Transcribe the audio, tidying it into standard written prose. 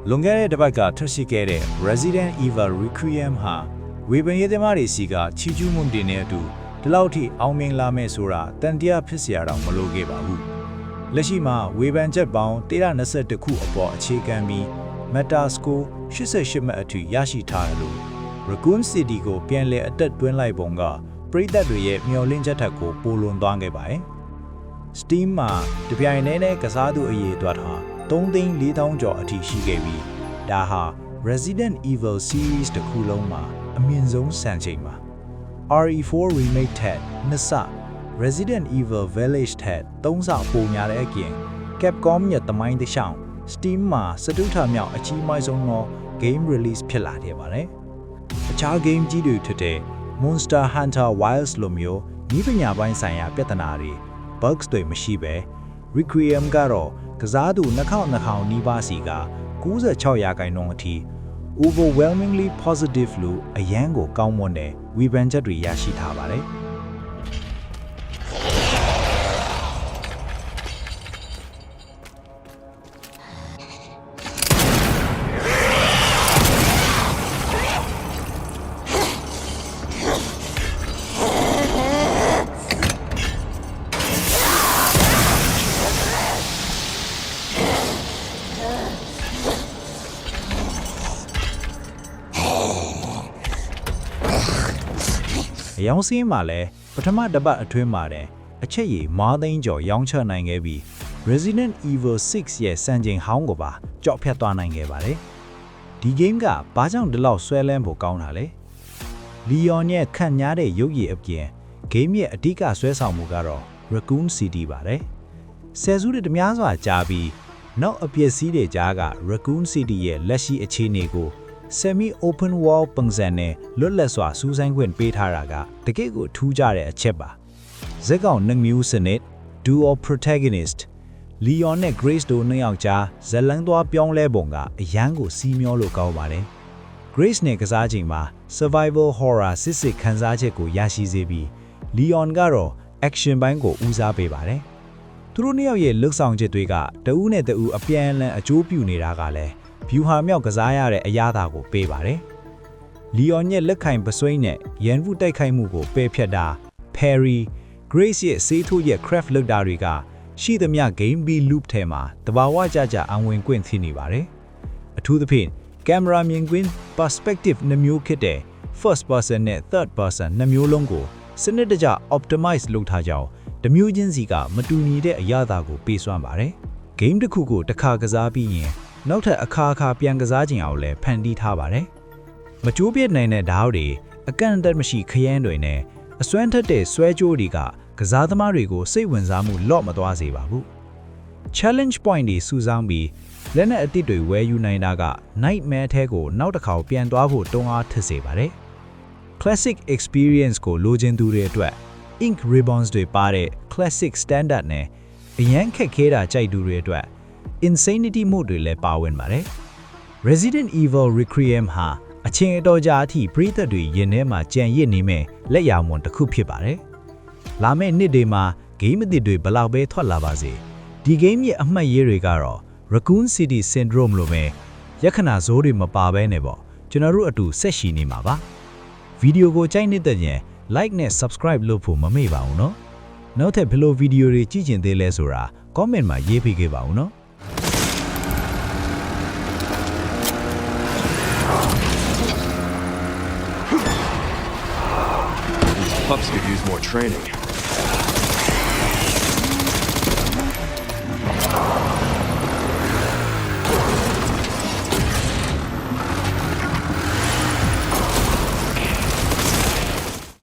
လွန်ခဲ့တဲ့တစ်ပတ်ကထွက်ရှိခဲ့တဲ့ Resident Evil Requiem ဟာဝေဖန်ရေးသမားတွေစီကချီးကျူးမှုတင်တဲ့အတူဒီလောက်ထိအောင်မြင်လာမဲ့ဆိုတာတန်တရားဖြစ်เสียတော့မလိုခဲ့ပါဘူး။လက်ရှိမှာဝေဖန်ချက်ပေါင်း121ခုအပေါ်အခြေခံပြီး Metascore 88မှတ်အထိရရှိထားတယ်လို့ Raccoon City ကိုပြန်လည်အသက်သွင်းလိုက်ပုံကပရိသတ်တွေရဲ့မျှော်လင့်ချက်ထက်ကိုပိုလွန်သွားခဲ့ပါတယ်။ Steam မှာတပြိုင်တည်းနဲ့ကစားသူအရေအတွက်ဟာ3,400,000 ကျော်အထိရှိခဲ့ပြီးဒါဟာ Resident Evil Series တစ်ခုလုံးမှာအမြင့်ဆုံးစံချိန်ပါ RE4 Remake ထက်2ဆ Resident Evil Village ထက်3ဆပိုများတဲ့အပြင် Capcom ရဲ့သမိုင်းတစ်လျှောက် Steam မှာစတုထမြောက်အကြီးမားဆုံးသော Game Release ဖြစ်လာခဲ့ပါတယ်။အခြား Game ကြီးတွေဖြစ်တဲ့ Monster Hunter Wilds လိုမျိုးဤပညာပိုင်းဆိုင်ရာပြဿနာတွေ bugs တွေမရှိပဲ Requiem ကတော့ကစားသူ2000နီးပါးစီက96%အထိ overwhelmingly positive လို့အရန်ကိုကောင်းမွန်တဲ့ဝေဖန်ချက်တွေရရှိထားပါတယ်။အယောင်စင်းမှာလည်းပထမတစ်ပတ်အတွင်းမှာတဲ့အချက်ရည်မားသိန်းကျော်ရောင်းချနိုင်ခဲ့ပြီး Resident Evil 6ရဲ့စံချိန်ဟောင်းကိုပါကြော့ဖြတ်သွားနိုင်ခဲ့ပါတယ်။ဒီ game ကဘာကြောင့်ဒီလောက်ဆွဲလန်းဖို့ကောင်းတာလဲ။ Leon ရဲ့ခန့်ညားတဲ့ရုပ်ရည်အပြင် game ရဲ့အဓိကဆွဲဆောင်မှုကတော့ Raccoon City ပါတယ်။ဆယ်စုနှစ်တများစွာကြာပြီးနောက်အပျက်စီးတွေကြားက Raccoon City ရဲ့လက်ရှိအခြေအနေကိုsemi-open world ပုံစံနဲ့လွတ်လပ်စွာစူးစိုင်းခွင့်ပေးထားတာကတကယ့်ကိုထူးခြားတဲ့အချက်ပါဇက်ကောင်2မျိုးစနစ် dual protagonist Leon နဲ့ Grace တို့နှစ်ယောက်ကြားဇက်လန်းသွားပြောင်းလဲပုံကအရန်ကိုစီးမျောလို့ကောင်းပါတယ် Grace နဲ့ကစားချိန်မှာ survival horror စစ်ခန်းစားချက်ကိုရရှိစေပြီး Leon ကတော့ action ဘိုင်းကိုဦးစားပေးပါတယ်သူတို့နှစ်ယောက်ရဲ့လှုပ်ဆောင်ချက်တွေကတဦးနဲ့တဦးအပြန်အလှန်အကျိုးပြုနေတာကလည်းဗျူဟာမြောက်ကစားရတဲ့အရာသာကိုပေးပါတယ်။ Leon ရဲ့လက်ခိုင်ပစွိန်းနဲ့ရန်vụတိုက်ခိုက်မှုကိုပယ်ဖြတ်တာ Perry, Grace ရဲ့စေးထိုးရဲ့ craft လုပ်တာတွေကရှိသမျှ game B loop ထဲမှာတဘာဝကြအဝင်ကွင့်ဖြစ်နေပါတယ်။အထူးသဖြင့် camera မြင်ကွင်း perspective 2မျိုးဖြစ်တဲ့ first person နဲ့ third person 2မျိုးလုံးကိုစနစ်တကျ optimize လုပ်ထားကြောင်းတမျိုးချင်းစီကမတူညီတဲ့အရာသာကိုပေးစွမ်းပါတယ်။ game တစ်ခုကိုတစ်ခါကစားပြီးရင်နောက်ထပ်အခါပြန်ကစားခြင်းအောင်လည်းဖန်တီးထားပါတယ်။မကျိုးပြစ်နိုင်တဲ့ဓာတ်တွေအကန့်အသတ်မရှိခရမ်းတွေနဲ့အစွမ်းထက်တဲ့ဆွဲကြိုးတွေကကစားသမားတွေကိုစိတ်ဝင်စားမှုလော့မသွားစေပါဘူး။ challenge point တွေစုဆောင်းပြီးလက်နက်အသစ်တွေဝယ်ယူနိုင်တာက nightmare ထဲကိုနောက်တစ်ခါပြန်သွားဖို့တွန်းအားထစ်စေပါတယ်။ classic experience ကိုလိုချင်သူတွေအတွက် ink ribbons တွေပါတဲ့ classic standard နဲ့အရန်ခက်ခဲတာကြိုက်သူတွေအတွက်Insanity mode တွေလည်းပါဝင်ပါတယ်။ Resident Evil Requiem ဟာအချိန်အတော်ကြာအထိပရိသတ်တွေရင်ထဲမှာကြံရစ်နေမဲ့လက်ရာမွန်တစ်ခုဖြစ်ပါတယ်။လာမယ့်နှစ်တွေမှာ game အသစ်တွေဘလောက်ပဲထွက်လာပါစေဒီ game ရဲ့အမှတ်ရတွေကတော့ Raccoon City Syndrome လိုပဲရခဏဇိုးတွေမပါဘဲနဲ့ပေါ့ကျွန်တော်တို့အတူဆက်ရှိနေမှာပါ။ဗီဒီယိုကိုကြိုက်နေတဲ့ရင် like နဲ့ subscribe လုပ်ဖို့မမေ့ပါဘူးနော်။နောက်ထပ်ဘယ်လိုဗီဒီယိုတွေကြည့်ချင်သေးလဲဆိုတာ comment မှာရေးပေးခဲ့ပါဦးနော်။ Pups could use more training.